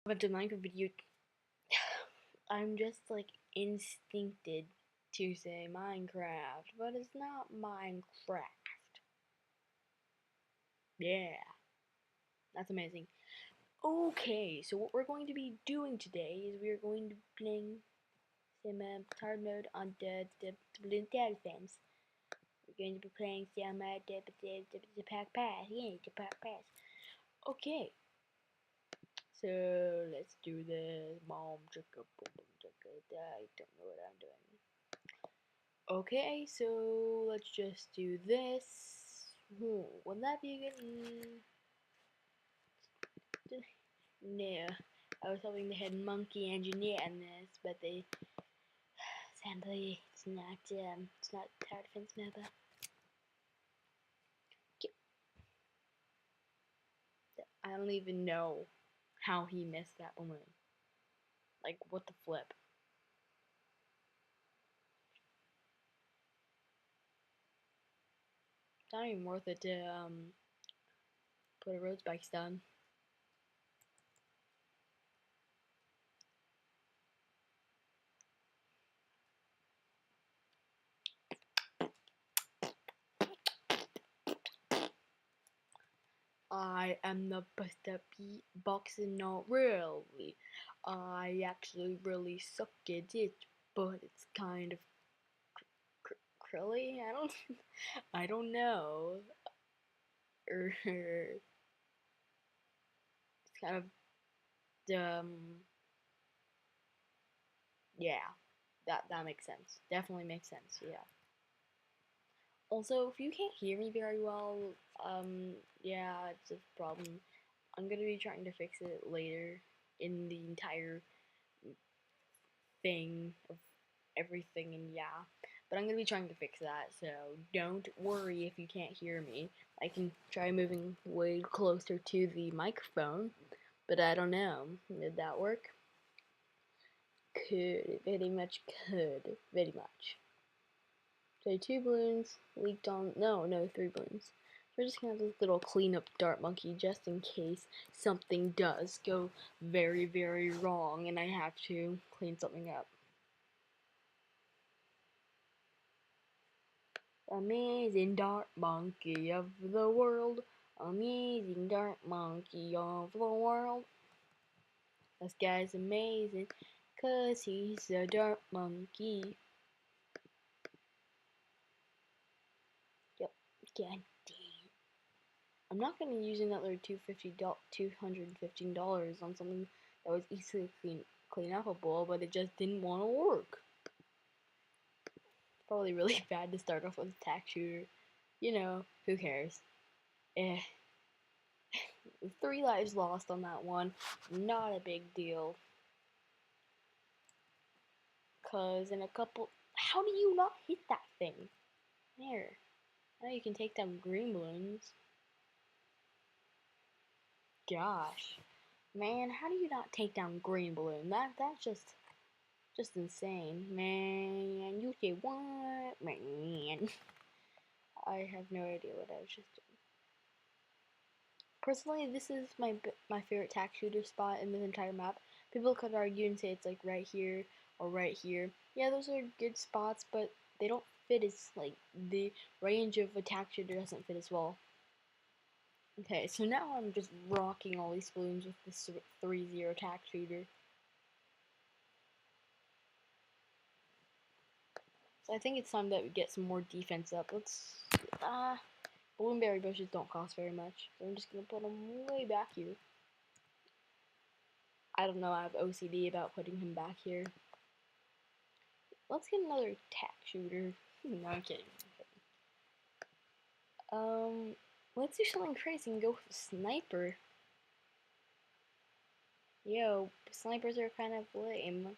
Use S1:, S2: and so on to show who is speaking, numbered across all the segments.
S1: But the Minecraft video, I'm just like instincted to say Minecraft, but it's not Minecraft. Yeah, that's amazing. Okay, so what we're going to be doing today is we're going to be playing some hard mode on the Bloons TD5. We're going to be playing some the pack pass. Yeah, the pack pass. Okay, so let's do this. Boom, chicka, boom, boom, chicka. I don't know what I'm doing. Okay, so let's just do this. Would that be a good? No, I was hoping they had monkey engineer in this, but they sadly it's not tower defense mapper. I don't even know how he missed that balloon. Like what the flip? It's not even worth it to put a road spikes down. I am the best at beatboxing, not really. I actually really suck at it, but it's kind of crilly. I don't know. It's kind of yeah. That makes sense. Definitely makes sense. Yeah. Also, if you can't hear me very well, yeah, it's a problem. I'm gonna be trying to fix it later in the entire thing of everything, and yeah. But I'm gonna be trying to fix that, so don't worry if you can't hear me. I can try moving way closer to the microphone, but I don't know. Did that work? Could. Very much could. Very much. So 2 balloons leaked on, no, 3 balloons. We're just gonna have this little cleanup dart monkey just in case something does go very, very wrong and I have to clean something up. Amazing dart monkey of the world. Amazing dart monkey of the world. This guy's amazing, 'cause he's a dart monkey. Yep, god damn. I'm not gonna use another $215 on something that was easily clean upable, but it just didn't want to work. Probably really bad to start off with a tack shooter. You know, who cares? Eh. 3 lives lost on that one. Not a big deal. Cause in a couple, how do you not hit that thing? There. Now you can take down green balloons. Gosh. Man, how do you not take down green balloon? That's just insane. Man, you say what? Man. I have no idea what I was just doing. Personally, this is my favorite tack shooter spot in the entire map. People could argue and say it's like right here or right here. Yeah, those are good spots, but they don't fit as, like, the range of a tack shooter doesn't fit as well. Okay, so now I'm just rocking all these balloons with this 3-0 tack shooter. So I think it's time that we get some more defense up. Let's, balloonberry bushes don't cost very much, so I'm just gonna put them way back here. I don't know, I have OCD about putting him back here. Let's get another tack shooter. No, I'm kidding. Let's do something crazy and go with a sniper. Yo, snipers are kind of lame.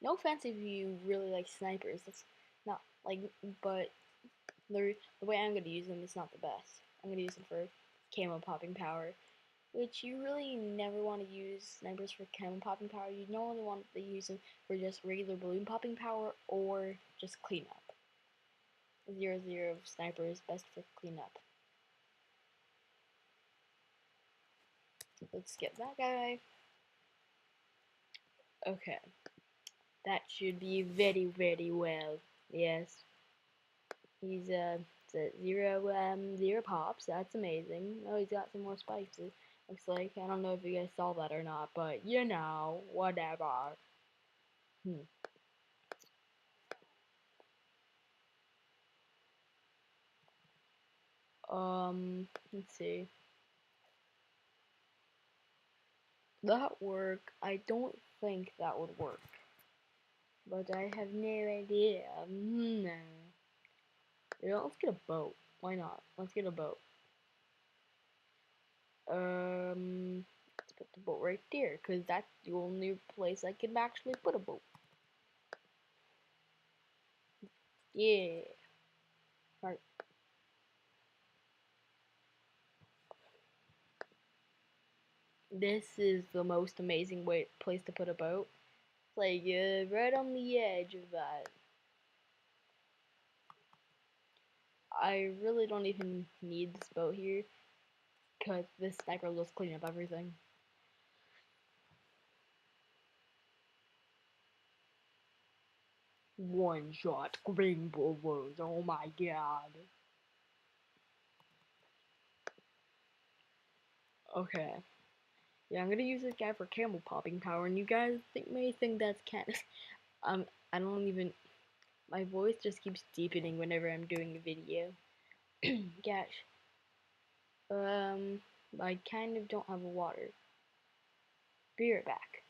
S1: No offense if you really like snipers. That's not like, but the way I'm gonna use them is not the best. I'm gonna use them for camo popping power, which you really never want to use snipers for camo popping power. You normally want to use them for just regular balloon popping power or just cleanup. 0-0 sniper is best for cleanup. Let's get that guy. Okay, that should be very, very well. Yes, he's it's a zero pops. That's amazing. Oh, he's got some more spikes. It looks like I don't know if you guys saw that or not, but you know, whatever. Hmm. Let's see. That work? I don't think that would work. But I have no idea. No. Yeah, let's get a boat. Why not? Let's get a boat. Let's put the boat right there, cause that's the only place I can actually put a boat. Yeah. Right. This is the most amazing place to put a boat. It's like right on the edge of that. I really don't even need this boat here, cause this sniper will just clean up everything. One shot, green balloons. Oh my god. Okay. Yeah, I'm gonna use this guy for camel popping power, and you guys may think that's kind of I don't even. My voice just keeps deepening whenever I'm doing a video. Gosh. I kind of don't have water. Be right back.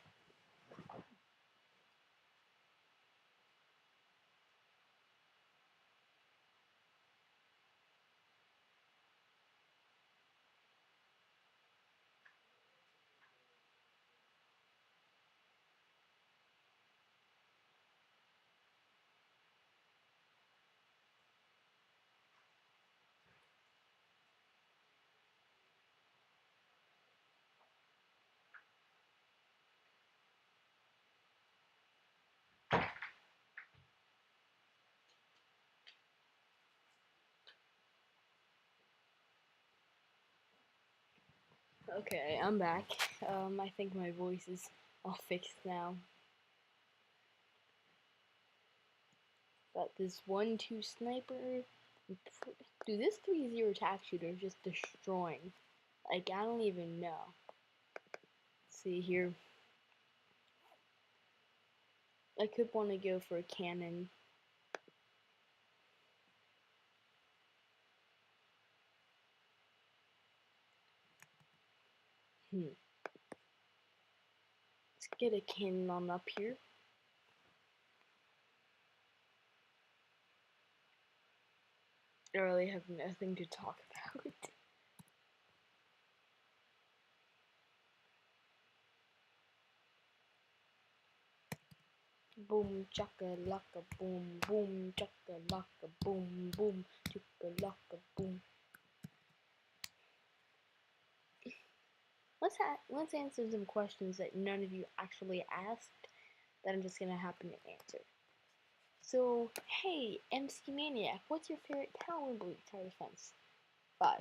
S1: Okay, I'm back. I think my voice is all fixed now. Got this 1-2 sniper. Dude, this 3-0 attack shooter is just destroying. Like, I don't even know. Let's see here. I could want to go for a cannon. Let's get a cannon on up here. I really have nothing to talk about. Boom chaka laka boom boom chaka laka boom boom chaka laka boom. Let's answer some questions that none of you actually asked that I'm just gonna happen to answer. So, hey, MC Maniac, what's your favorite tower in Bloons TD5?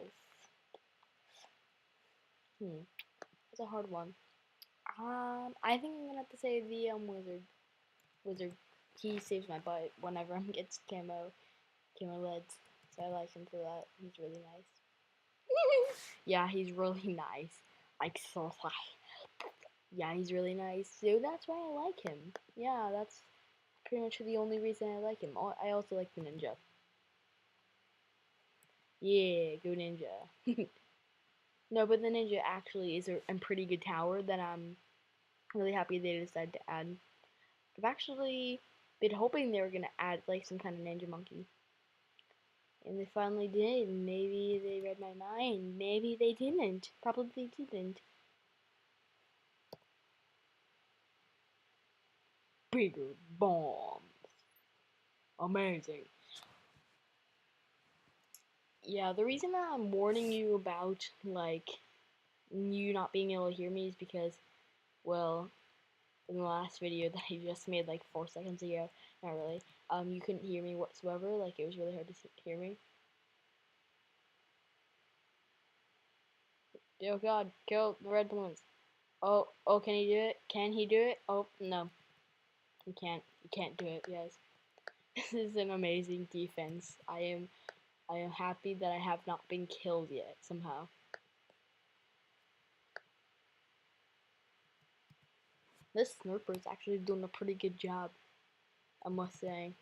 S1: That's a hard one. I think I'm gonna have to say the wizard. Wizard. He saves my butt whenever I gets camo leads. So I like him for that. He's really nice. Yeah, he's really nice. Like so yeah, he's really nice. So that's why I like him. Yeah, that's pretty much the only reason I like him. I also like the ninja. Yeah, go ninja. No, but the ninja actually is a pretty good tower that I'm really happy they decided to add. I've actually been hoping they were gonna add like some kind of ninja monkey. And they finally did. Maybe they read my mind. Maybe they didn't. Probably didn't. Bigger bombs. Amazing. Yeah, the reason that I'm warning you about, like, you not being able to hear me is because, well, in the last video that I just made like 4 seconds ago, not really, you couldn't hear me whatsoever, like, it was really hard to hear me. Oh god, kill the red balloons. Oh, can he do it? Can he do it? Oh, no. He can't. He can't do it, yes. This is an amazing defense. I am happy that I have not been killed yet, somehow. This snurper is actually doing a pretty good job, I must say.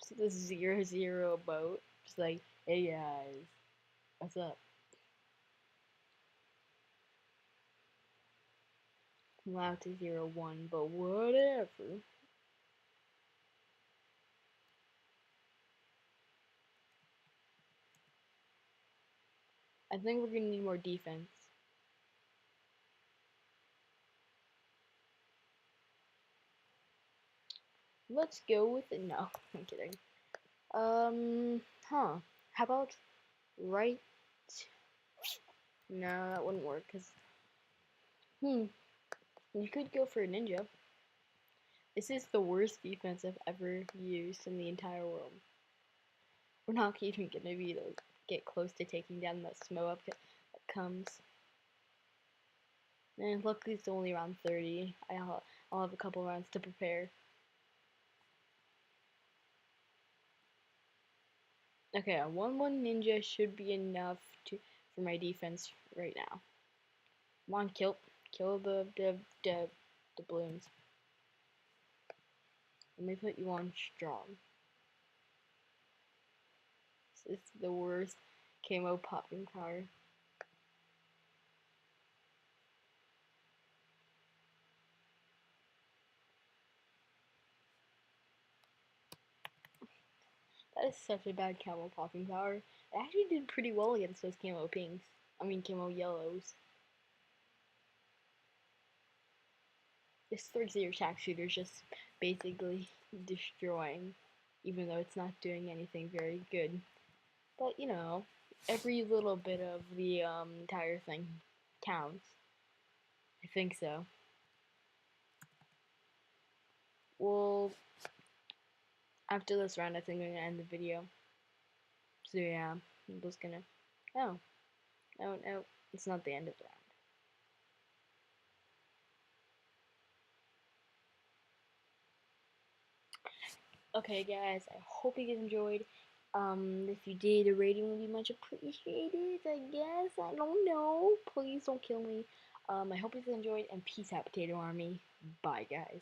S1: See this 0-0 boat. Just like, hey guys, what's up? I'm allowed to 0-1, but whatever. I think we're gonna need more defense. Let's go with it. No, I'm kidding. Huh. How about right? No, that wouldn't work, because, you could go for a ninja. This is the worst defense I've ever used in the entire world. We're not even gonna be able to get close to taking down that smoke that comes. And luckily it's only around 30. I'll have a couple rounds to prepare. Okay, a 1-1 ninja should be enough for my defense right now. Come on, kill the balloons. Let me put you on strong. This is the worst camo popping power. That is such a bad camo popping power. It actually did pretty well against those camo pinks. I mean camo yellows. This third-tier attack shooter is just basically destroying, even though it's not doing anything very good. But you know, every little bit of the entire thing counts. I think so. Well, after this round, I think I'm gonna end the video. So yeah, I'm just gonna. Oh, no, it's not the end of the round. Okay, guys, I hope you guys enjoyed. If you did, a rating would be much appreciated. I guess I don't know. Please don't kill me. I hope you guys enjoyed, and peace out, Potato Army. Bye, guys.